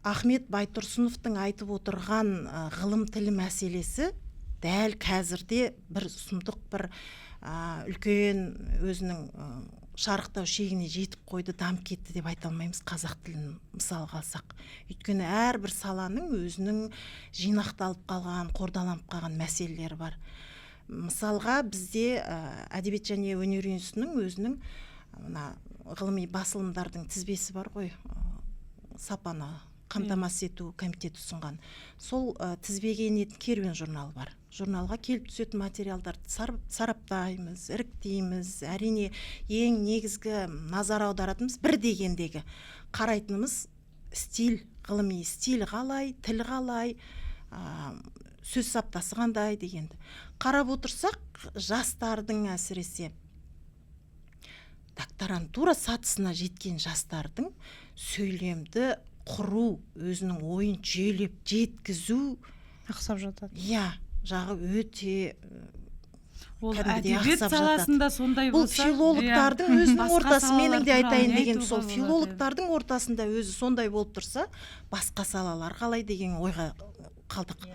Ахмет Байтұрсыновтың айтып отырған ғылым тілі мәселесі дәл қазірде бір сұмдық бір үлкен өзінің шарықтау шегіне жетіп қойды, дамып кетті деп айта алмаймыз қазақ тілін мысалға алсақ. Өйткені әрбір саланың өзінің жинақталып қалған, қордаланып қалған мәселелері бар. Мысалға бізде әдебиет және өнер институтының өзінің ғылыми басылымдардың тізбесі бар ғой, сапаны қамтамасыз ету комитеті ұсынған. Сол тізбеге енетін керуен журналы бар. Журналға келіп түсетін материалдарды сараптаймыз, іріктейміз. Әрине ең негізгі назар аударатынымыз бір дегендегі қарайтынымыз стиль, ғылыми стиль қалай, тіл қалай, сөз саптасы қандай дегенді. Қарап отырсақ, жастардың әсіресе докторантура сатысына жеткен жастардың сөйлемді құру, өзінің ойын жүйелеп жеткізу ақсап жатады. Иә, жағы өте Ол әдебиет саласында сондай бұл болса, филологтардың өзінің ортасы, менің де айтайын деген сол айтуға филологтардың ортасында өзі сондай болып тұрса, басқа салалар қалай деген ойға қалдық.